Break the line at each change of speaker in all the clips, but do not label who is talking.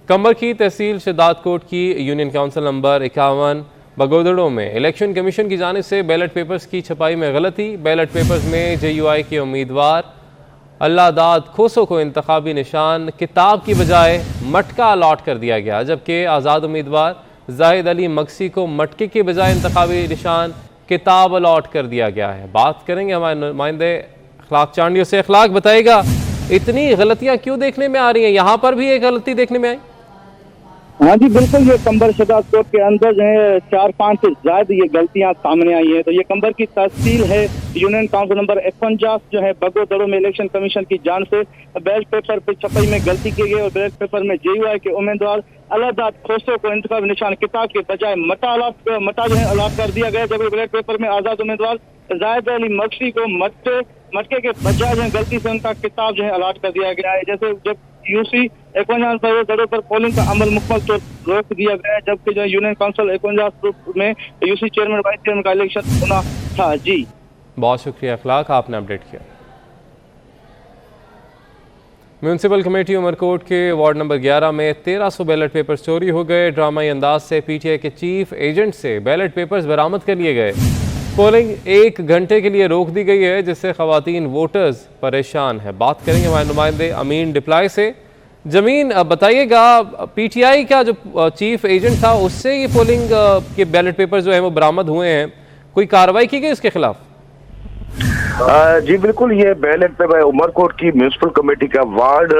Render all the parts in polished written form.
कंबर की तहसील शदादकोट की यूनियन काउंसिल नंबर 51 बगोदड़ों में इलेक्शन कमीशन की जानिब से बैलेट पेपर्स की छपाई में गलती। बैलेट पेपर्स में JUI के उम्मीदवार अल्लादाद खोसो को इंतखाबी निशान किताब की बजाय मटका अलॉट कर दिया गया, जबकि आज़ाद उम्मीदवार जाहिद अली मक्सी को मटके की बजाय इंतखाबी निशान किताब अलॉट कर दिया गया है। बात करेंगे हमारे नुमाइंदे अखलाक चांडियों से। अखलाक बताएगा इतनी गलतियां क्यों देखने में आ रही हैं? यहाँ पर भी एक गलती देखने में आई।
हाँ जी बिल्कुल, ये कंबर शदादकोट के अंदर जो है 4-5 से ज्यादा ये गलतियां सामने आई हैं। तो ये कंबर की तहसील है यूनियन काउंसिल नंबर 51 जो है बगोदड़ों में इलेक्शन कमीशन की जान से बैलेट पेपर पे छपाई में गलती की गई और बैलेट पेपर में JUI के उम्मीदवार अल्लादाद खोसो को इंतखाबी निशान किताब के बजाय मटा जो है अलॉट कर दिया गया, जबकि बैलेट पेपर में आजाद उम्मीदवार जाहिद अली मक्सी को मटके के बजाय जो है गलती से उनका किताब जो है अलॉट कर दिया गया है। जैसे जब UC 51 जगहों पर पोलिंग का अमल मुकम्मल तौर रोक दिया गया है, जबकि जो यूनियन काउंसिल 51 में UC चेयरमैन वाइस चेयरमैन का इलेक्शन होना था। जी
बहुत शुक्रिया अखलाक, आपने अपडेट किया। म्यूनसिपल कमेटी उमरकोट के वार्ड नंबर 11 में 1300 बैलेट पेपर्स चोरी हो गए। ड्रामाई अंदाज से PTI के चीफ एजेंट से बैलेट पेपर्स बरामद कर लिए गए। पोलिंग 1 घंटे के लिए रोक दी गई है, जिससे खवातीन वोटर्स परेशान है। बात करेंगे हमारे नुमाइंदे अमीन डिप्लाई से। जमीन बताइएगा, PTI का जो चीफ एजेंट था उससे ये पोलिंग के बैलेट पेपर जो है वो बरामद हुए हैं, कोई कार्रवाई की गई इसके खिलाफ?
जी बिल्कुल, ये बैलेट पेपर उमरकोट की म्यूनसिपल कमेटी का वार्ड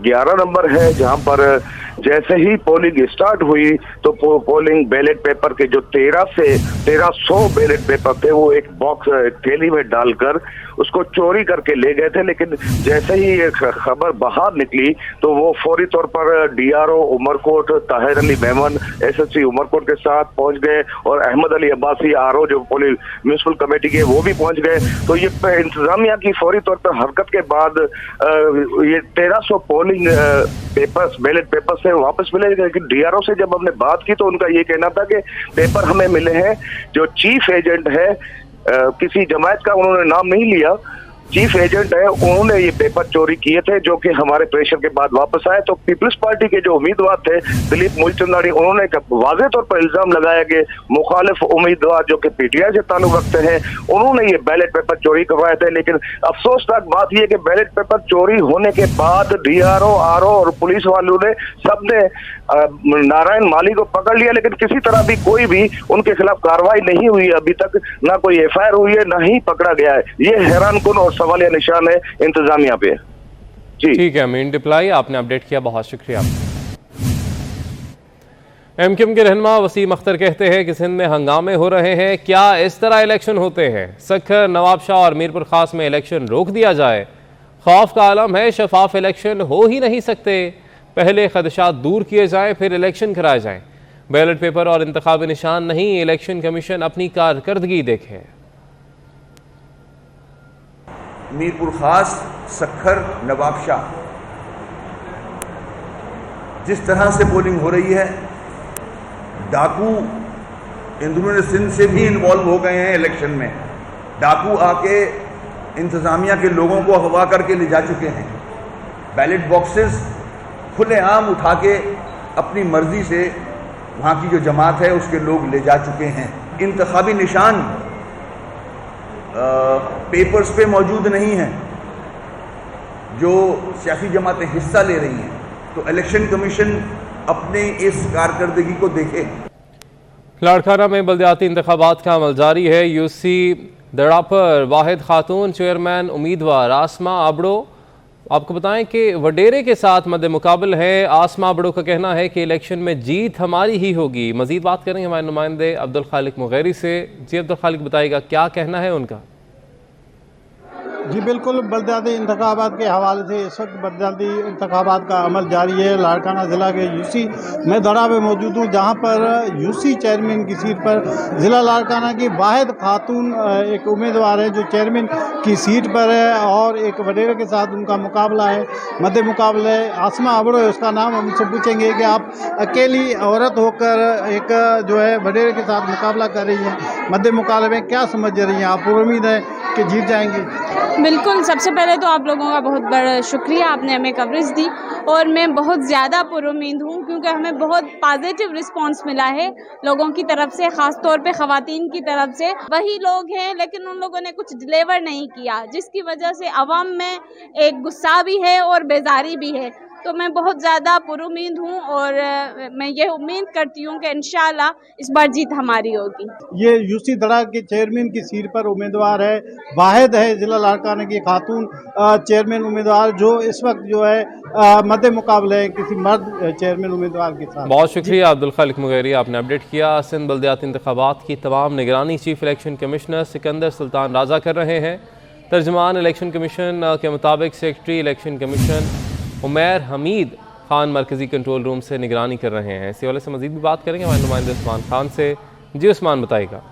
11 नंबर है, जहां पर जैसे ही पोलिंग स्टार्ट हुई तो पोलिंग बैलेट पेपर के जो 1300 बैलेट पेपर थे वो एक बॉक्स थैली में डालकर उसको चोरी करके ले गए थे। लेकिन जैसे ही ये खबर बाहर निकली तो वो फौरी तौर पर DRO उमरकोट ताहिर अली मेमन SSC उमरकोट के साथ पहुंच गए और अहमद अली अब्बासी RO जो पोलिंग म्यूनसिपल कमेटी के वो भी पहुंच गए। तो ये इंतजामिया की फौरी तौर पर हरकत के बाद ये 1300 पोलिंग पेपर्स बैलेट पेपर से वापस मिले। लेकिन DRO से जब हमने बात की तो उनका ये कहना था कि पेपर हमें मिले हैं, जो चीफ एजेंट है किसी जमात का उन्होंने नाम नहीं लिया, चीफ एजेंट है, उन्होंने ये पेपर चोरी किए थे, जो कि हमारे प्रेशर के बाद वापस आए। तो पीपल्स पार्टी के जो उम्मीदवार थे दिलीप मूलचंदानी, उन्होंने वाज़ेह तौर पर इल्जाम लगाया कि मुखालिफ उम्मीदवार जो कि PTI से ताल्लुक रखते हैं उन्होंने ये बैलेट पेपर चोरी करवाए थे। लेकिन अफसोसनाक बात यह कि बैलेट पेपर चोरी होने के बाद DRO RO और पुलिस वालों ने सबने नारायण माली को पकड़ लिया, लेकिन किसी तरह भी कोई भी उनके खिलाफ कार्रवाई नहीं हुई अभी तक, ना कोई FIR हुई है ना ही पकड़ा गया है। ये हैरानकुन और सवालिया निशान है इंतजामिया पे। जी
ठीक है अमीन डिप्लाई, आपने अपडेट किया, बहुत शुक्रिया। MQM के रहनुमा वसीम अख्तर कहते हैं कि सिंध में हंगामे हो रहे हैं, क्या इस तरह इलेक्शन होते हैं? सखर, नवाबशाह और मीरपुर खास में इलेक्शन रोक दिया जाए। खौफ का आलम है, शफाफ इलेक्शन हो ही नहीं सकते। पहले खदशात दूर किए जाएं, फिर इलेक्शन कराए जाएं। बैलेट पेपर और इंतखाबी निशान नहीं, इलेक्शन कमीशन अपनी कारकर्दगी देखे।
मीरपुर खास, सखर, नवाबशाह, जिस तरह से पोलिंग हो रही है, डाकू अंदरूनी सिंध से भी इन्वॉल्व हो गए हैं इलेक्शन में। डाकू आके इंतज़ामिया के लोगों को अगवा करके ले जा चुके हैं। बैलेट बॉक्सेस खुलेआम उठा के अपनी मर्जी से वहाँ की जो जमात है उसके लोग ले जा चुके हैं। इंतखाबी निशान पेपर्स पे मौजूद नहीं है जो सियासी जमातें हिस्सा ले रही हैं, तो इलेक्शन कमीशन अपने इस कारकर्दगी को देखे।
लाड़काना में बल्दियाती इंतखाबात का अमल जारी है। UC दड़ा पर वाहिद खातून चेयरमैन उम्मीदवार आसमा आबड़ो, आपको बताएं कि वडेरे के साथ मद्दे मुकाबल है। आसमा आबड़ो का कहना है कि इलेक्शन में जीत हमारी ही होगी। मजीद बात करेंगे हमारे नुमाइंदे अब्दुल खालिक मुगैरी से। जी अब्दुल खालिक, बताइएगा क्या कहना है उनका?
जी बिल्कुल, बल्दियाती इंतखाबात के हवाले से इस वक्त बल्दियाती इंतखाबात का अमल जारी है। लाड़काना ज़िला के UC में दड़ा में मौजूद हूँ, जहाँ पर UC चेयरमैन की सीट पर ज़िला लाड़काना की वाहिद खातून एक उम्मीदवार है जो चेयरमैन की सीट पर है, और एक वडेरे के साथ उनका मुकाबला है, मध्य मुकाबला है। आसमा आबड़ो है उसका नाम। हम उनसे पूछेंगे कि आप अकेली औरत होकर एक जो है वडेरे के साथ मुकाबला कर रही हैं, मध्य मुकाबले में क्या समझ रही हैं आप? पूरी उम्मीद है कि जीत जाएंगी?
बिल्कुल, सबसे पहले तो आप लोगों का बहुत बड़ा शुक्रिया, आपने हमें कवरेज दी और मैं बहुत ज़्यादा पुरुमीद हूँ क्योंकि हमें बहुत पॉजिटिव रिस्पांस मिला है लोगों की तरफ से, ख़ास तौर पे ख़वातीन की तरफ से। वही लोग हैं लेकिन उन लोगों ने कुछ डिलीवर नहीं किया, जिसकी वजह से अवाम में एक गुस्सा भी है और बेजारी भी है। तो मैं बहुत ज़्यादा पुरुमीद हूँ और मैं ये उम्मीद करती हूँ कि इंशाअल्लाह इस बार जीत हमारी होगी।
ये यूसी दड़ा के चेयरमैन की सीट पर उम्मीदवार है, वाहिद है जिला लाड़काना की खातून चेयरमैन उम्मीदवार जो इस वक्त जो है मद्दे मुकाबले है किसी मर्द चेयरमैन उम्मीदवार के साथ।
बहुत शुक्रिया अब्दुल खालिक मुगैरी, आपने अपडेट किया। सिंध बल्दियाती इंतखाबात की तमाम निगरानी chief election commissioner Sikandar Sultan राजा कर रहे हैं। तर्जमान इलेक्शन कमीशन के मुताबिक secretary election commission Umair Hamid Khan मरकजी कंट्रोल रूम से निगरानी कर रहे हैं। इसी वाले से मजीद भी बात करेंगे हमारे नुमाइंदे उस्मान खान से। जी उस्मान, बताइएगा।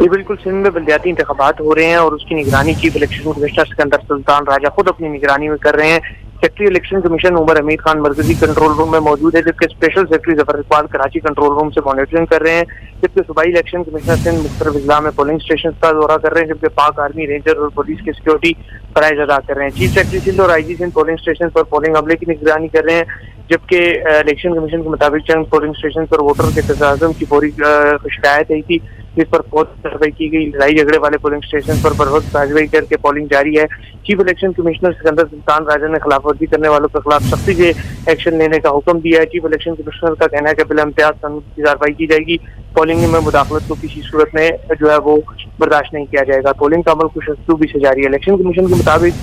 ये बिल्कुल सिंध में बल्दियाती इंतखाबात हो रहे हैं और उसकी निगरानी chief election commissioner Sikandar Sultan Raja खुद अपनी निगरानी में कर रहे हैं। Secretary election commission Umar Hameed Khan मरकजी कंट्रोल रूम में मौजूद है, जबकि special secretary Zafar Iqbal Karachi control room से मॉनिटरिंग कर रहे हैं, जबकि सूबाई इलेक्शन कमिश्नर सिंध मुख्तलिफ अजला में पोलिंग स्टेशन का दौरा कर रहे हैं, जबकि पाक आर्मी, रेंजर और पुलिस की सिक्योरिटी फराइज अदा कर रहे हैं। चीफ सेक्रेटरी सिंध और आईजी सिंध पोलिंग स्टेशन पर पोलिंग अमले की निगरानी कर रहे हैं, जबकि इलेक्शन कमीशन के मुताबिक चंद पोलिंग स्टेशन पर वोटर के तजाज़ुम की फौरी शिकायत आई थी, जिस पर फौज कार्रवाई की गई। लड़ाई झगड़े वाले पोलिंग स्टेशन पर बरवक्त कार्रवाई करके पोलिंग जारी है। Chief election commissioner Sikandar Sultan राजा ने खिलाफवर्जी करने वालों के खिलाफ सख्ती से एक्शन लेने का हुक्म दिया है। चीफ इलेक्शन कमिश्नर का कहना है कि बिला इम्तियाज कानून की कार्रवाई की जाएगी। पोलिंग में मुदाखलत को किसी सूरत में जो है वो बर्दाश्त नहीं किया जाएगा। पोलिंग का अमल कुछ असलूबी से जारी है। इलेक्शन कमीशन के मुताबिक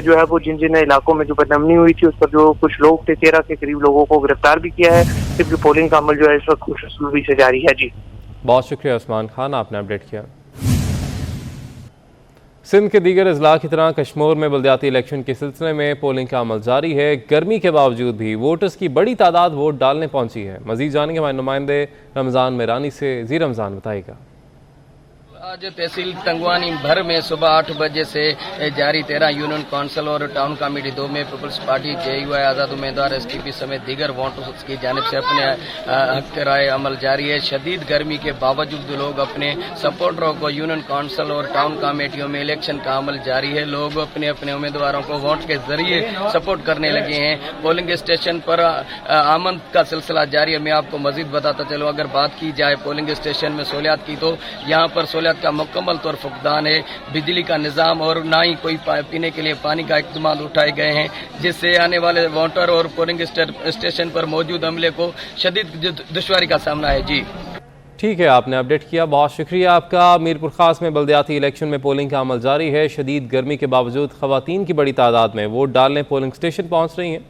जो है वो जिन जिन इलाकों में जो बदनामी हुई थी उस पर जो कुछ लोग थे 13 के करीब लोगों को गिरफ्तार भी किया है, जबकि पोलिंग का अमल जो है इस वक्त कुछ असलूबी से जारी है। जी
बहुत शुक्रिया उस्मान खान, आपने अपडेट किया। सिंध के दीगर अजला की तरह कश्मीर में बल्दियाती इलेक्शन के सिलसिले में पोलिंग का अमल जारी है। गर्मी के बावजूद भी वोटर्स की बड़ी तादाद वोट डालने पहुंची है। मजीद जानेंगे हमारे नुमाइंदे रमज़ान मेरानी से। जी रमज़ान, बताइएगा।
आज तहसील तंगवानी भर में सुबह 8 बजे से जारी 13 यूनियन काउंसिल और टाउन कमेटी 2 में पीपल्स पार्टी JUI आज़ाद उम्मीदवार STP समेत दीगर वोटर्स की जानिब से अपने हक राय अमल जारी है। शदीद गर्मी के बावजूद लोग अपने सपोर्टरों को यूनियन काउंसिल और टाउन कमेटियों में इलेक्शन का अमल जारी है। लोग अपने अपने उम्मीदवारों को वोट के जरिए सपोर्ट करने लगे हैं। पोलिंग स्टेशन पर आमद का सिलसिला जारी है। मैं आपको मजीद बताता चलूँ, अगर बात की जाए पोलिंग स्टेशन में सहूलियात की तो यहाँ पर सहूलियात का मुकम्मल तौर फुकदान है। बिजली का निज़ाम और ना ही कोई पीने के लिए पानी का इकदाम उठाए गए हैं, जिससे आने वाले वोटर और पोलिंग स्टेशन पर मौजूद अमले को शदीद दुश्वारी का सामना है। जी
ठीक है, आपने अपडेट किया, बहुत शुक्रिया आपका। मीरपुर खास में बल्दियाती इलेक्शन में पोलिंग का अमल जारी है। शदीद गर्मी के बावजूद खवातीन की बड़ी तादाद में वोट डालने पोलिंग स्टेशन पहुँच रही हैं।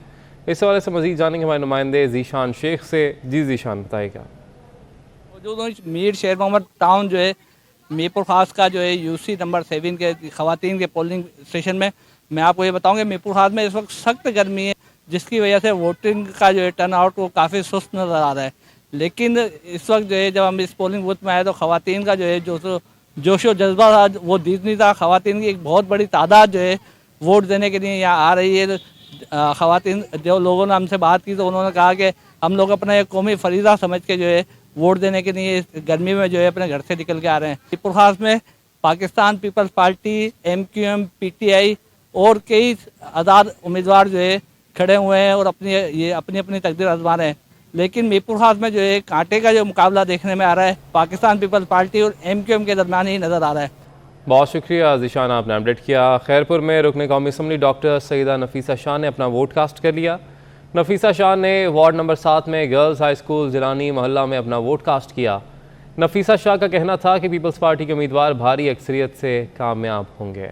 इस हवाले से मजीद जानेंगे हमारे नुमाइंदे जीशान शेख से। जी जीशान, बताइएगा।
मीर शेर मोहम्मद टाउन जो है मीरपुर खास का जो है UC नंबर 7 के खवातीन के पोलिंग स्टेशन में मैं आपको ये बताऊंगा, मीरपुर खास में इस वक्त सख्त गर्मी है, जिसकी वजह से वोटिंग का जो है टर्न आउट वो काफ़ी सुस्त नज़र आ रहा है। लेकिन इस वक्त जो है जब हम इस पोलिंग बूथ में आए तो खवातीन का जो है जोशो जज्बा था वो दीद नहीं था। खवातीन की एक बहुत बड़ी तादाद जो है वोट देने के लिए यहाँ आ रही है। खवातीन जो लोगों ने हमसे बात की तो उन्होंने कहा कि हम लोग अपना एक कौमी फरीज़ा समझ के जो है वोट देने के लिए गर्मी में जो है अपने घर से निकल के आ रहे हैं। मीरपुर खास में Pakistan Peoples Party, MQM, PTI और कई आज़ाद उम्मीदवार जो है खड़े हुए हैं और अपनी अपनी तकदीर आजमा रहे हैं। लेकिन मीरपुर खास में जो है कांटे का जो मुकाबला देखने में आ रहा है पाकिस्तान पीपल्स पार्टी और MQM के दरमियान ही नज़र आ रहा है।
बहुत शुक्रिया जीशान, आपने अपडेट किया। खैरपुर में रुकन कौमी असम्बली डॉक्टर सईदा नफीसा शाह ने अपना वोट कास्ट कर लिया। नफीसा शाह ने वार्ड नंबर 7 में गर्ल्स हाई स्कूल जिलानी मोहल्ला में अपना वोट कास्ट किया। नफीसा शाह का कहना था कि पीपल्स पार्टी के उम्मीदवार भारी अक्सरियत से कामयाब होंगे।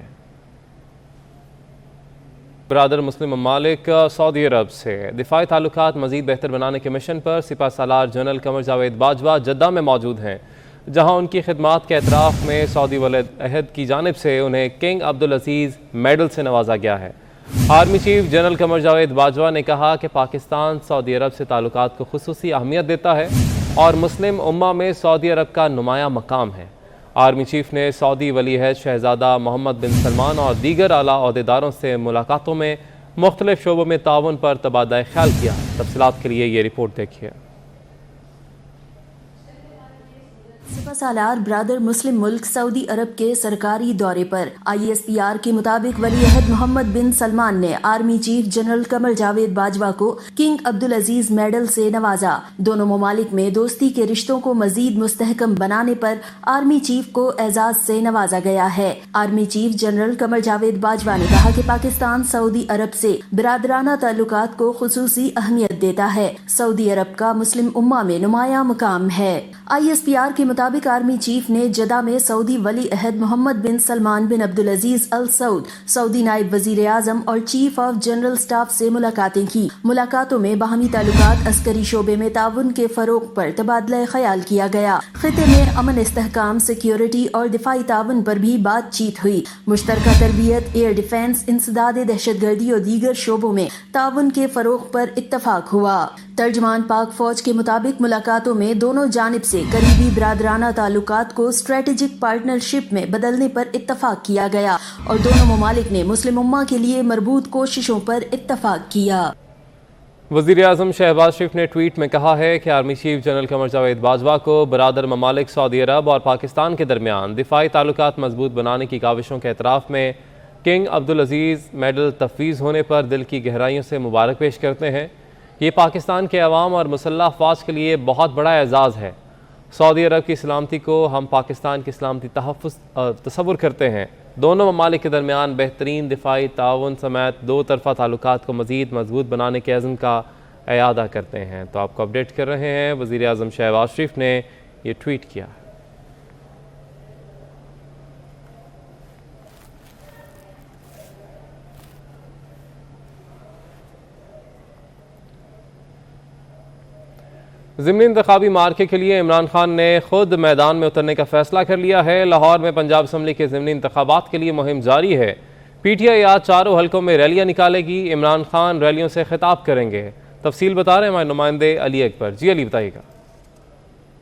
बरादर मुस्लिम ममालिक सऊदी अरब से दिफाई ताल्लुकात मज़ीद बेहतर बनाने के मिशन पर सिपा सालार जनरल कमर जावेद बाजवा जद्दा में मौजूद हैं, जहां उनकी खिदमात के एतराफ़ में सऊदी वलीद अहद की जानिब से उन्हें किंग अब्दुल अजीज़ मेडल से नवाजा गया है। Army chief general Qamar Javed Bajwa ने कहा कि पाकिस्तान सऊदी अरब से ताल्लुकात को खुसूसी अहमियत देता है और मुस्लिम उम्मा में सऊदी अरब का नुमाया मकाम है। आर्मी चीफ ने सऊदी वली अहद शहजादा मोहम्मद बिन सलमान और दीगर आला ओहदेदारों से मुलाकातों में मुख्तलिफ शोबों में ताउन पर तबादला ख्याल किया। तफसीलात के लिए ये रिपोर्ट देखिए।
सालार ब्रादर मुस्लिम मुल्क सऊदी अरब के सरकारी दौरे पर। ISPR के मुताबिक वली अहद मोहम्मद बिन सलमान ने army chief general Qamar Javed Bajwa को किंग अब्दुल अजीज मेडल से नवाजा। दोनों ममालिक में दोस्ती के रिश्तों को मजीद मुस्तहकम बनाने पर आर्मी चीफ को एजाज से नवाजा गया है। Army chief general Qamar Javed Bajwa ने कहा कि पाकिस्तान सऊदी अरब से बिरादराना ताल्लुकात को खुसूसी अहमियत देता है। सऊदी अरब का मुस्लिम उम्मा में नुमाया मुकाम है। ISPR के मुताबिक आर्मी चीफ ने जदा में सऊदी वली अहद मोहम्मद बिन सलमान बिन अब्दुल अजीज अल सऊद, सऊदी नायब वजीर आजम और चीफ ऑफ जनरल स्टाफ से मुलाकातें की। मुलाकातों में बाहमी ताल्लुकात, अस्करी शोबे में ताउन के फरोग पर तबादला ख्याल किया गया। खिते में अमन, इस्तेहकाम, सिक्योरिटी और दिफाई ताउन पर भी बातचीत हुई। मुश्तरका तरबियत, एयर डिफेंस, इंसदाद दहशतगर्दी और दीगर शोबों में ताउन के फरोग पर इत्तफाक हुआ। तर्जमान पाक फौज के मुताबिक मुलाकातों में दोनों जानिब से करीबी बिरादराना ताल्लुकात को स्ट्रेटेजिक पार्टनरशिप में बदलने पर इत्तफाक किया गया और दोनों ममालिक ने मुस्लिम उम्मा के लिए मरबूत कोशिशों पर इत्तफाक किया।
वज़ीर आज़म शहबाज शरीफ ने ट्वीट में कहा है कि army chief general Qamar Javed Bajwa को बरादर ममालिक सऊदी अरब और पाकिस्तान के दरमियान दिफाई ताल्लुकात मजबूत बनाने की काविशों के एतराफ़ में किंग अब्दुल अजीज़ मेडल तफवीज़ होने पर दिल की गहराइयों से मुबारक पेश करते हैं। ये पाकिस्तान के अवाम और मुसल्लह अफवाज के लिए बहुत बड़ा एजाज़ है। सऊदी अरब की सलामती को हम पाकिस्तान की सलामती तसव्वुर करते हैं। दोनों ममालिक के दरमियान बेहतरीन दिफाई ताउन समेत दो तरफ़ा ताल्लुकात को मज़ीद मजबूत बनाने के अज़्म का इयादा करते हैं। तो आपको अपडेट कर रहे हैं, वज़ीर आज़म शहबाज शरीफ ने ये ट्वीट किया। ज़िमनी इंतखाबी मार्के के लिए इमरान खान ने खुद मैदान में उतरने का फैसला कर लिया है। लाहौर में पंजाब असम्बली के ज़िमनी इंतखाबात के लिए मुहिम जारी है। PTI आज चारों हलकों में रैलियां निकालेगी। इमरान खान रैलियों से खिताब करेंगे। तफसील बता रहे हैं हमारे नुमाइंदे अली अकबर। जी अली, बताइएगा।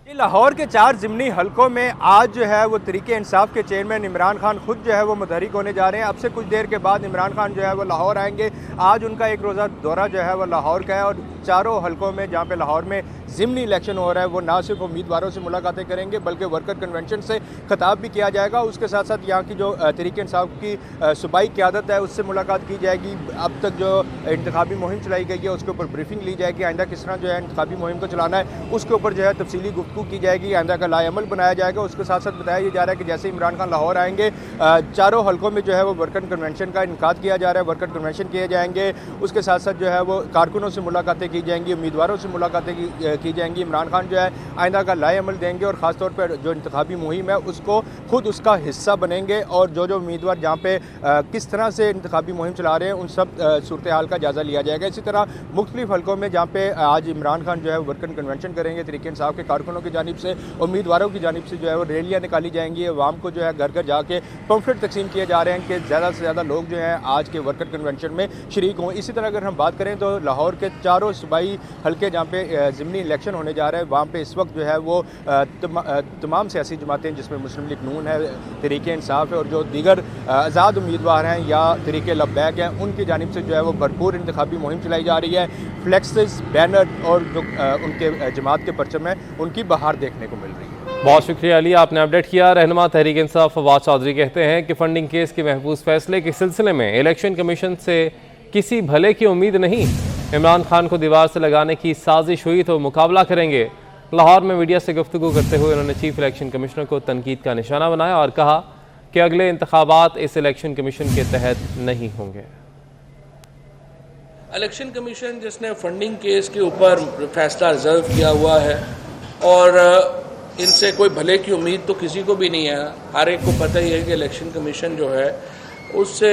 लाहौर के 4 ज़िमनी हलकों में आज जो है वो तहरीके इंसाफ के चेयरमैन इमरान खान खुद जो है वो मुतहरिक होने जा रहे हैं। अब से कुछ देर के बाद इमरान खान जो है वो लाहौर आएंगे। आज उनका एक रोज़ा दौरा जो है वो लाहौर का है और चारों हलकों में जहाँ पे लाहौर में ज़िमनी इलेक्शन हो रहा है वो ना सिर्फ उम्मीदवारों से मुलाकातें करेंगे बल्कि वर्कर कन्वेंशन से खिताब भी किया जाएगा। उसके साथ साथ यहाँ की जो तहरीके इंसाफ की सूबाई क़यादत है उससे मुलाकात की जाएगी। अब तक जो इंतखाबी मुहिम चलाई गई है उसके ऊपर ब्रीफिंग ली जाएगी। आइंदा किस तरह जो है इंतखाबी मुहिम को चलाना है उसके ऊपर जो है तफसीली गुफ्तगू की जाएगी। आइंदा का लाएअमल बनाया जाएगा। उसके साथ साथ बताया जा रहा है कि जैसे इमरान खान लाहौर आएंगे चारों हलकों में जो है वो वर्कर कन्वेंशन का इनकाद किया जा रहा है। वर्कर कन्वेंशन किए जाएंगे। उसके साथ साथ जो है वो कारकुनों से मुलाकातें की जाएंगी, उम्मीदवारों से मुलाकातें की जाएंगी। इमरान खान जो है आइंदा का लाएअमल देंगे और ख़ासतौर पर जो इंतखाबी मुहिम है उसको खुद उसका हिस्सा बनेंगे और जो उम्मीदवार जहाँ पे किस तरह से इंतखाबी मुहिम चला रहे हैं उन सब सूरत हाल का जायज़ा लिया जाएगा। इसी तरह मुख्तलिफ हलकों में जहाँ पे आज इमरान खान जो है वर्कर कन्वेंशन करेंगे, तहरीके इंसाफ के कारकुनों की जानिब से, उम्मीदवारों की जानिब से जो है वो रैलियाँ निकाली जाएंगी। अवाम को जो है घर घर जाके पम्फलेट तकसीम किए जा रहे हैं कि ज़्यादा से ज़्यादा लोग जो हैं आज के वर्कर कन्वेंशन में शरीक हों। इसी तरह अगर हम बात करें तो लाहौर के चारों सूबाई हल्के जहाँ पे ज़िमनी इलेक्शन होने जा रहा है वहाँ पे इस वक्त जो है वो तमाम सियासी जमातें जिसमें मुस्लिम लीग नून है, तहरीके इंसाफ है और जो दीगर आज़ाद उम्मीदवार हैं या तहरीके लब्बैक हैं उनकी जानिब से जो है वो भरपूर इंतखाबी मुहिम चलाई जा रही है। फ्लैक्सेस, बैनर और जो उनके जमात के परचम हैं उनकी बहार देखने को मिल रही है।
बहुत शुक्रिया अली, आपने अपडेट किया। रहनुमा तहरीक इंसाफ फवाद चौधरी कहते हैं कि फंडिंग केस के महफूज फैसले के सिलसिले में इलेक्शन कमीशन से किसी भले की उम्मीद नहीं। इमरान खान को दीवार से लगाने की साजिश हुई तो मुकाबला करेंगे। लाहौर में मीडिया से गुफ्तगू करते हुए उन्होंने चीफ इलेक्शन कमिश्नर को तनकीद का निशाना बनाया और कहा कि अगले इंतखाबात इस इलेक्शन कमीशन के तहत नहीं होंगे।
इलेक्शन कमीशन जिसने फंडिंग केस के ऊपर फैसला रिजर्व किया हुआ है और इनसे कोई भले की उम्मीद तो किसी को भी नहीं है। हर एक को पता ही है कि इलेक्शन कमीशन जो है उससे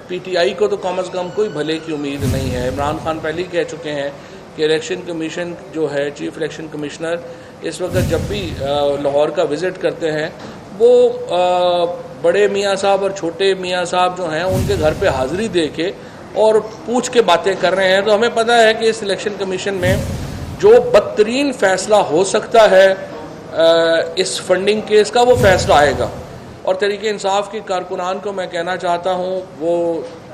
PTI को तो कम अज़ कम कोई भले की उम्मीद नहीं है। इमरान खान पहले ही कह चुके हैं कि इलेक्शन कमीशन जो है, चीफ इलेक्शन कमिश्नर इस वक्त जब भी लाहौर का विज़िट करते हैं वो बड़े मियाँ साहब और छोटे मियाँ साहब जो हैं उनके घर पे हाज़िरी दे के और पूछ के बातें कर रहे हैं। तो हमें पता है कि इस इलेक्शन कमीशन में जो बदतरीन फ़ैसला हो सकता है इस फंडिंग केस का वो फ़ैसला आएगा। और तहरीके इंसाफ के कारकुनान को मैं कहना चाहता हूँ वो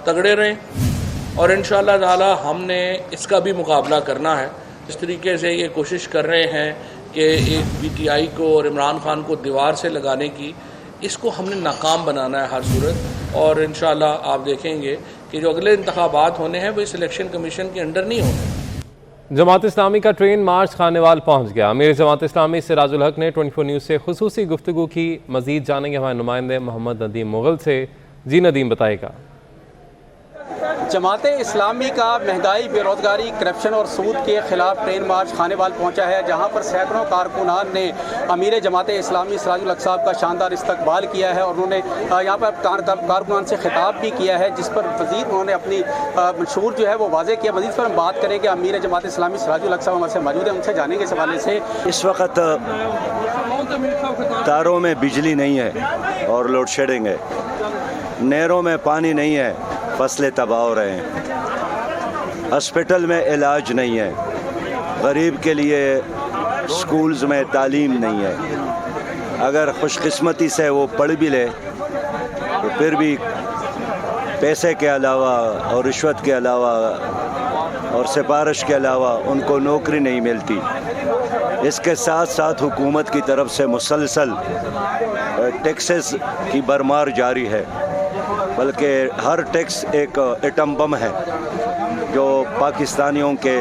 तगड़े रहें और इंशाअल्लाह ताला हमने इसका भी मुकाबला करना है। जिस तरीके से ये कोशिश कर रहे हैं कि एक PTI को और इमरान खान को दीवार से लगाने की, इसको हमने नाकाम बनाना है हर सूरत। और इंशाअल्लाह आप देखेंगे कि जो अगले इंतखाबात होने हैं वो इस इलेक्शन कमीशन के अंडर नहीं होने।
जमात इस्लामी का ट्रेन मार्च खानेवाल पहुँच गया। अमीर जमात इस्लामी सिराजुल हक ने 24 न्यूज़ से खुसूसी गुफ्तगू की। मज़ीद जानेंगे हमारे नुमाइंदे मोहम्मद नदीम मुग़ल से। जी नदीम बताएगा।
जमात इस्लामी का महंगाई, बेरोज़गारी, करप्शन और सूद के ख़िलाफ़ ट्रेन मार्च खानेवाल पहुंचा है, जहां पर सैकड़ों कारकुनान ने अमीर जमात इस्लामी सिराजुल हक साहब का शानदार इस्तकबाल किया है और उन्होंने यहां पर कारकुनान से खिताब भी किया है, जिस पर मज़ीद उन्होंने अपनी मंशूर जो है वो वाज़े किया। मज़ीद पर हम बात करेंगे अमीर जमात इस्लामी सिराजुल हक साहब हमारे से मौजूद है, उनसे जानेंगे इस हवाले से।
इस वक्त तारों में बिजली नहीं है और लोड शेडिंग है, नहरों में पानी नहीं है, फसलें तबाह हो रहे हैं, हॉस्पिटल में इलाज नहीं है, गरीब के लिए स्कूल्स में तालीम नहीं है। अगर खुशकिस्मती से वो पढ़ भी ले तो फिर भी पैसे के अलावा और रिश्वत के अलावा और सिफारिश के अलावा उनको नौकरी नहीं मिलती। इसके साथ साथ हुकूमत की तरफ से मुसलसल टैक्सेस की भरमार जारी है, बल्कि हर टैक्स एक एटम बम है जो पाकिस्तानियों के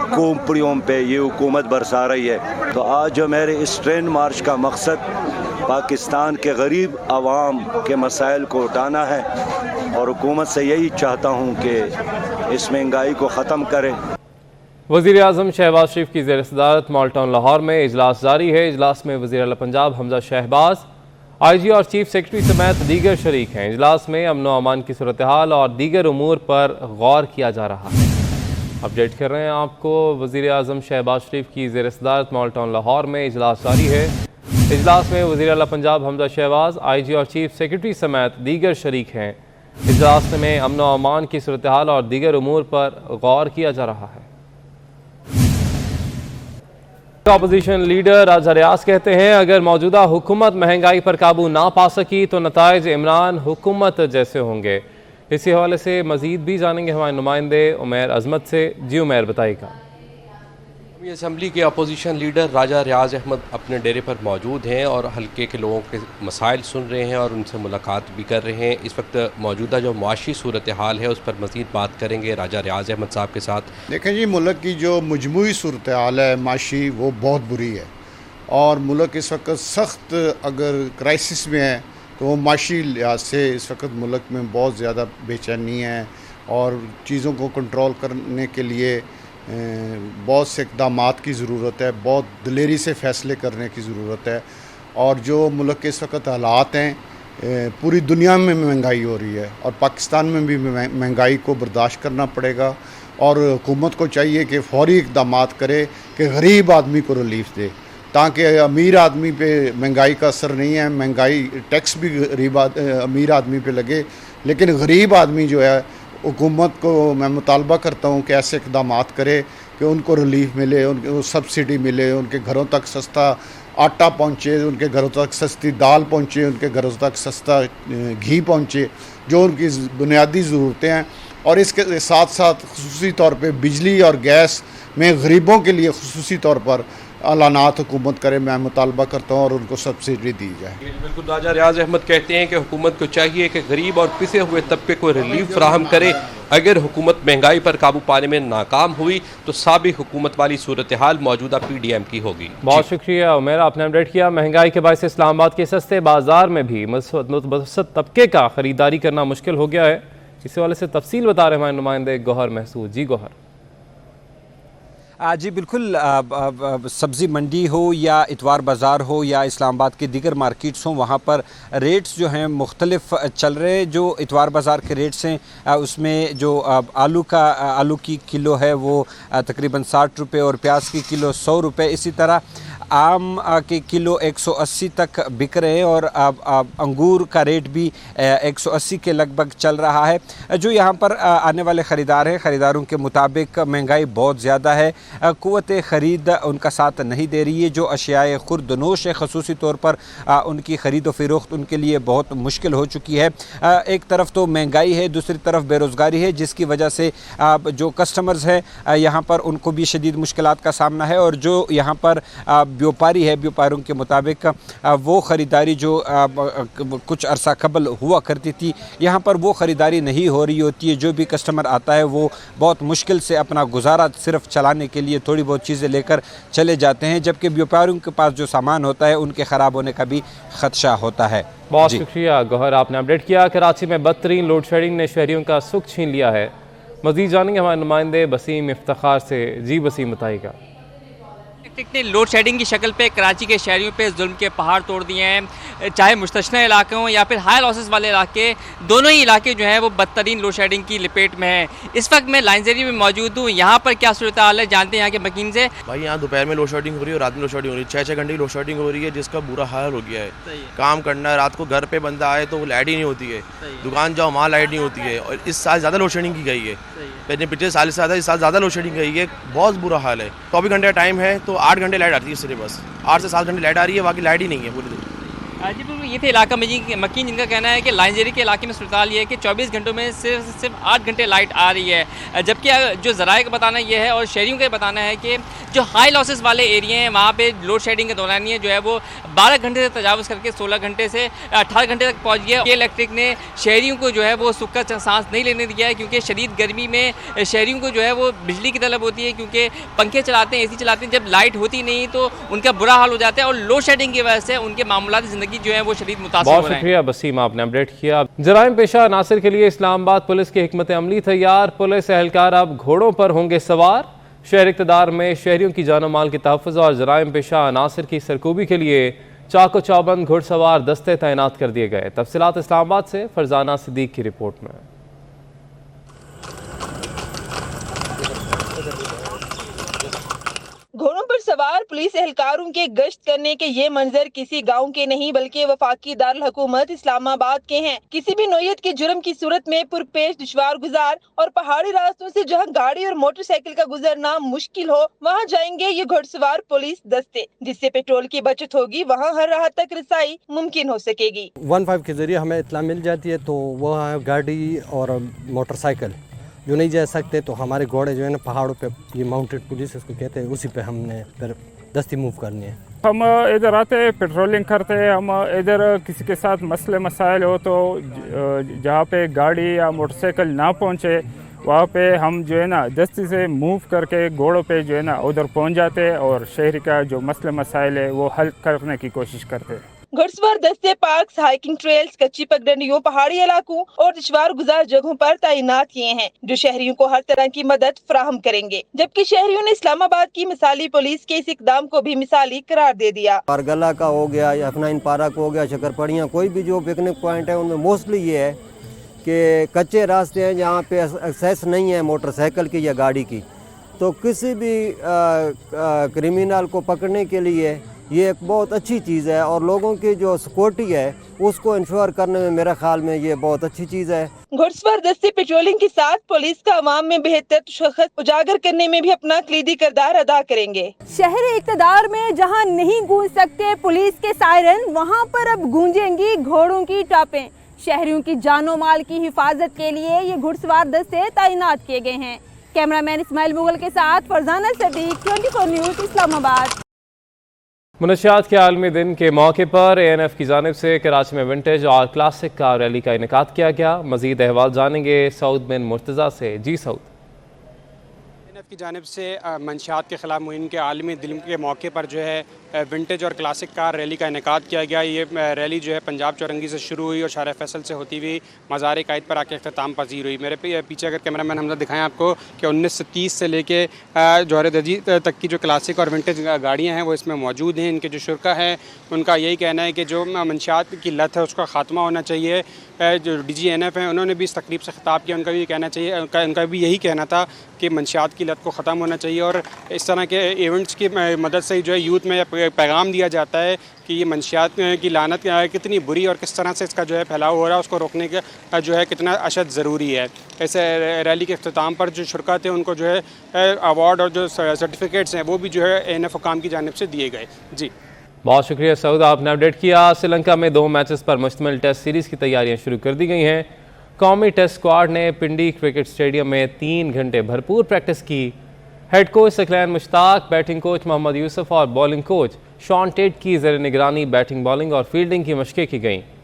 खोपड़ियों पे ये हुकूमत बरसा रही है। तो आज जो मेरे इस ट्रेन मार्च का मकसद पाकिस्तान के गरीब आवाम के मसाइल को उठाना है और हुकूमत से यही चाहता हूँ कि इस महंगाई को ख़त्म करे।
वज़ीर आज़म शहबाज शरीफ की ज़ेर सदारत मॉल टाउन लाहौर में इजलास जारी है। इजलास में वज़ीर आला पंजाब हमजा शहबाज, IG और चीफ सेक्रेटरी समेत दीगर शरीक हैं। इजलास में अमन व अमान की सूरत हाल और दीगर उमूर पर गौर किया जा रहा है। अपडेट कर रहे हैं आपको। वज़ीर आज़म शहबाज शरीफ की ज़ेर सदारत मॉल टाउन लाहौर में इजलास जारी है। इजलास में वज़ीर आला पंजाब हमजा शहबाज, IG और चीफ सेक्रेटरी समेत दीगर शरीक हैं। इजलास में अमन व अमान की सूरत हाल और दीगर उमूर पर गौर किया जा रहा है। अपोजिशन लीडर राजा रियाज कहते हैं, अगर मौजूदा हुकूमत महंगाई पर काबू ना पा सकी तो नताइज इमरान हुकूमत जैसे होंगे। इसी हवाले से मजीद भी जानेंगे हमारे नुमाइंदे उमैर अजमत से। जी उमैर बताइएगा।
असम्बली के अपोजिशन लीडर राजा रियाज अहमद अपने डेरे पर मौजूद हैं और हल्के के लोगों के मसाइल सुन रहे हैं और उनसे मुलाकात भी कर रहे हैं। इस वक्त मौजूदा जो मुआशी सूरत हाल है उस पर मज़ीद बात करेंगे राजा रियाज अहमद साहब के साथ।
देखें जी, मुल्क की जो मजमूई सूरत हाल है माशी, वो बहुत बुरी है और मुल्क इस वक्त सख्त अगर क्राइसिस में है तो वो माशी लिहाज से इस वक्त मुल्क में बहुत ज़्यादा बेचैनी है और चीज़ों को कंट्रोल करने के लिए बहुत से इक़दामात की ज़रूरत है, बहुत दिलेरी से फ़ैसले करने की ज़रूरत है। और जो मुल्क के इस वक्त हालात हैं, पूरी दुनिया में महंगाई हो रही है और पाकिस्तान में भी महंगाई को बर्दाश्त करना पड़ेगा और हुकूमत को चाहिए कि फ़ौरी इक़दामात करे कि गरीब आदमी को रिलीफ दे, ताकि अमीर आदमी पे महंगाई का असर नहीं है। महंगाई टैक्स भी अमीर आदमी पे लगे, लेकिन गरीब आदमी जो है हुकूमत को मैं मुतालबा करता हूँ कि ऐसे इक़दामात करे कि उनको रिलीफ मिले, उनको सब्सिडी मिले, उनके घरों तक सस्ता आटा पहुँचे, उनके घरों तक सस्ती दाल पहुँचे, उनके घरों तक सस्ता घी पहुँचे, जो उनकी बुनियादी ज़रूरतें हैं। और इसके साथ साथ खुसूसी तौर पे बिजली और गैस में गरीबों के लिए खुसूसी तौर पर ऐलानात हुकूमत करे, मैं मुतालबा करता हूँ और उनको सब्सिडी दी जाए।
बिल्कुल, राजा रियाज अहमद कहते हैं कि हुकूमत को चाहिए कि गरीब और पिसे हुए तबके को रिलीफ फराहम करे। अगर हुकूमत महंगाई पर काबू पाने में नाकाम हुई तो साबिक हुकूमत वाली सूरत हाल मौजूदा PDM की होगी।
बहुत शुक्रिया उमैर, आपने अपडेट किया। महंगाई के बायस इस्लामाबाद के सस्ते बाजार में भी मुतवस्सित तबके का ख़रीदारी करना मुश्किल हो गया है। इसी वाले से तफसील बता रहे हमारे नुमाइंदे गौहर महसूद। जी गौहर।
जी बिल्कुल, सब्ज़ी मंडी हो या इतवार बाज़ार हो या इस्लामाबाद के दीगर मार्केट्स हों, वहाँ पर रेट्स जो हैं मुख्तलिफ चल रहे। जो इतवार बाज़ार के रेट्स हैं उसमें जो आलू की किलो है वो तकरीबन 60 रुपये और प्याज की किलो 100 रुपये। इसी तरह आम के किलो 180 तक बिक रहे हैं और अंगूर का रेट भी 180 के लगभग चल रहा है। जो यहाँ पर आने वाले ख़रीदार हैं, ख़रीदारों के मुताबिक महंगाई बहुत ज़्यादा है, क़ुव्वत ख़रीद उनका साथ नहीं दे रही है। जो अशियाए खुर्दनोश है ख़ुसूसी तौर पर उनकी ख़रीद व फ़रोख्त उनके लिए बहुत मुश्किल हो चुकी है। एक तरफ तो महंगाई है, दूसरी तरफ बेरोज़गारी है, जिसकी वजह से जो कस्टमर्स हैं यहाँ पर उनको भी शदीद मुश्किलात का सामना है। और जो यहाँ पर व्यापारी है, व्यापारियों के मुताबिक वो ख़रीदारी जो कुछ अरसा कबल हुआ करती थी, यहाँ पर वो ख़रीदारी नहीं हो रही होती है। जो भी कस्टमर आता है वो बहुत मुश्किल से अपना गुजारा सिर्फ चलाने के लिए थोड़ी बहुत चीज़ें लेकर चले जाते हैं, जबकि व्यापारियों के पास जो सामान होता है उनके ख़राब होने का भी ख़दशा होता है।
बहुत शुक्रिया गौहर, आपने अपडेट किया। कराची में बदतरीन लोड शेडिंग ने शहरियों का सुख छीन लिया है। मज़ीद जानेंगे हमारे नुमाइंदे बसीम इफ्तिखार से। जी बसीम बताइएगा।
ने लोड शेडिंग की शक्ल पे कराची के शहरियों पे जुल्म के पहाड़ तोड़ दिए हैं, चाहे मुस्तशना इलाके हों या फिर हाई लॉसेस वाले इलाके, दोनों ही इलाके जो हैं वो बदतरीन लोड शेडिंग की लपेट में हैं। इस वक्त मैं लाइन्स एरिया में मौजूद हूँ, यहाँ पर क्या सूरत हाल है जानते हैं यहाँ के मकीन से।
भाई यहाँ दोपहर में लोड शेडिंग हो रही है और रात में लोड शेडिंग हो रही है, 6-6 घंटे की लोड शेडिंग हो रही है, जिसका बुरा हाल हो गया है। काम करना है, रात को घर पे बंदा आए तो लाइट ही नहीं होती है, दुकान जाओ वहाँ लाइट नहीं होती है। और इस साल ज़्यादा लोड शेडिंग की गई है, पिछले साल से ज़्यादा इस साल ज़्यादा लोड शेडिंग गई है। बहुत बुरा हाल है। 24 घंटे का टाइम है तो 8 घंटे लाइट आती है, सिर्फ बस 8 से 7 घंटे लाइट आ रही है, बाकी लाइट ही नहीं है पूरे दिन।
जी बिल्कुल, ये थे इलाका मकीन जिनका कहना है कि लाइन्स एरिया के इलाके में सूरत ये है कि 24 घंटों में सिर्फ 8 घंटे लाइट आ रही है। जबकि जो ज़राए का बताना ये है और शहरियों का बताना है कि जो हाई लॉसेस वाले एरिया हैं वहाँ पे लोड शेडिंग के दौरान जो है वो 12 घंटे से तजावज़ करके 16 घंटे से 18 घंटे तक पहुँच गया। इलेक्ट्रिक ने शहरियों को जो है वो सुख का सांस नहीं लेने दिया है, क्योंकि शदीद गर्मी में शहरियों को जो है वो बिजली की तलब होती है, क्योंकि पंखे चलाते हैं, AC चलाते हैं। जब लाइट होती नहीं तो उनका बुरा हाल हो जाता है और लोड शेडिंग की वजह से उनके मामूलाती ज़िंदगी जो है वो शदीद
बहुत शुक्रिया बसीम, आपने अपडेट किया। जराइम पेशा नासिर के लिए इस्लामाबाद पुलिस की हिकमत अमली तैयार। पुलिस एहलकार अब घोड़ों पर होंगे सवार। शहर इक़्तिदार में शहरियों की जान माल के तहफ़्फ़ुज़ और जराइम पेशा नासिर की सरकूबी के लिए चाको चौबंद घुड़सवार दस्ते तैनात कर दिए गए। तफसीलात इस्लामाबाद से फरजाना सिद्दीक की रिपोर्ट में।
घोड़ों पर सवार पुलिस एहलकारों के गश्त करने के ये मंजर किसी गांव के नहीं बल्कि वफाकी दारुल हुकूमत इस्लामाबाद के हैं। किसी भी नौयत के जुर्म की सूरत में पुरपेश दुश्वार गुजार और पहाड़ी रास्तों से जहां गाड़ी और मोटरसाइकिल का गुजरना मुश्किल हो, वहां जाएंगे ये घुड़सवार पुलिस दस्ते। जिससे पेट्रोल की बचत होगी, वहां हर राह तक रसाई मुमकिन हो सकेगी।
15 के जरिए हमें इत्तला मिल जाती है, तो वह गाड़ी और मोटरसाइकिल जो नहीं जा सकते, तो हमारे घोड़े जो है ना पहाड़ों पे, ये माउंटेड पुलिस इसको कहते हैं, उसी पे हमने फिर दस्ती मूव करनी है।
हम इधर आते हैं, पेट्रोलिंग करते हैं। हम इधर किसी के साथ मसले मसाइल हो तो जहाँ पे गाड़ी या मोटरसाइकिल ना पहुँचे वहाँ पे हम जो है ना दस्ती से मूव करके घोड़ों पे जो है ना उधर पहुँच जाते हैं और शहर का जो मसले मसाइल है वो हल करने की कोशिश करते हैं।
घुड़सवार दस्ते पार्क्स, हाइकिंग ट्रेल्स, कच्ची पगडंडियों, पहाड़ी इलाकों और दुश्वार गुजार जगहों पर तैनात किए हैं, जो शहरियों को हर तरह की मदद फराहम करेंगे। जबकि शहरियों ने इस्लामाबाद की मिसाली पुलिस के इस इकदाम को भी मिसाली करार दे दिया।
पारगला का हो गया, अफनाइन पार्क हो गया, शकरपड़ियाँ, कोई भी जो पिकनिक पॉइंट है उनमें मोस्टली ये है कि कच्चे रास्ते हैं जहाँ पे एक्सेस नहीं है मोटरसाइकिल की या गाड़ी की, तो किसी भी क्रिमिनल को पकड़ने के लिए ये एक बहुत अच्छी चीज़ है और लोगों की जो सिक्योरिटी है उसको इंश्योर करने में मेरे ख्याल में ये बहुत अच्छी चीज़ है।
घुड़सवार दस्ते पेट्रोलिंग के साथ पुलिस का अवाम में बेहतर शख्स उजागर करने में भी अपना कलीदी किरदार अदा करेंगे।
शहरी इक़्तिदार में जहां नहीं गूंज सकते पुलिस के सायरन, वहां पर अब गूंजेंगी घोड़ों की टापें। शहरियों की जानो माल की हिफाजत के लिए ये घुड़सवार दस्ते तैनात किए गए हैं। कैमरामैन इस्माइल मुगल के साथ फरजाना सदीक, 24 न्यूज़, इस्लामाबाद।
मुनशियात के आलमी दिन के मौके पर ANF की जानिब से कराची में विंटेज और क्लासिक कार रैली का इनेकाद किया गया। मजीद अहवाल जानेंगे सऊद बिन मुर्तज़ा से। जी सऊद।
ANF की जानिब से मंशियात के ख़िलाफ़ मुहिम के आलमी दिन के मौके पर जो है विंटेज और क्लासिक कार रैली का इनेकाद किया गया। ये रैली जो है पंजाब चौरंगी से शुरू हुई और शाह फैसल से होती हुई मज़ार कायद पर आके अख्ताम पजीर हुई। मेरे पीछे अगर कैमरामैन हमजा दिखाएं आपको कि 1930 से लेके जौहर दजी तक की जो क्लासिक और विंटेज गाड़ियाँ हैं वो इसमें मौजूद हैं। इनके जो शुरका हैं उनका यही कहना है कि जो मंशियात की लत है उसका ख़ात्मा होना चाहिए। जो DG ANF हैं उन्होंने भी इस तकरीब से ख़िताब किया, उनका भी कहना चाहिए, उनका भी यही कहना था कि मंशियात की लत को ख़त्म होना चाहिए और इस तरह के इवेंट्स की मदद से जो है यूथ में पैगाम दिया जाता है कि ये मंशियात की लानत कितनी बुरी और किस तरह से इसका जो है फैलाव हो रहा है, उसको रोकने का जो है कितना अशद ज़रूरी है। ऐसे रैली के अख्ताम पर जो शुरका थे उनको जो है अवार्ड और जो सर्टिफिकेट्स हैं वो भी जो है ANF हुकाम की जानिब से दिए गए। जी
बहुत शुक्रिया सऊद, आपने अपडेट किया। श्रीलंका में 2 मैचेस पर मुश्तमिल टेस्ट सीरीज़ की तैयारियां शुरू कर दी गई हैं। कौमी टेस्ट स्क्वाड ने पिंडी क्रिकेट स्टेडियम में 3 घंटे भरपूर प्रैक्टिस की। Head coach Saqlain Mushtaq, batting coach Mohammad Yousuf और बॉलिंग कोच शॉन टेट की ज़ेर निगरानी बैटिंग, बॉलिंग और फील्डिंग की मशक़ें की गईं।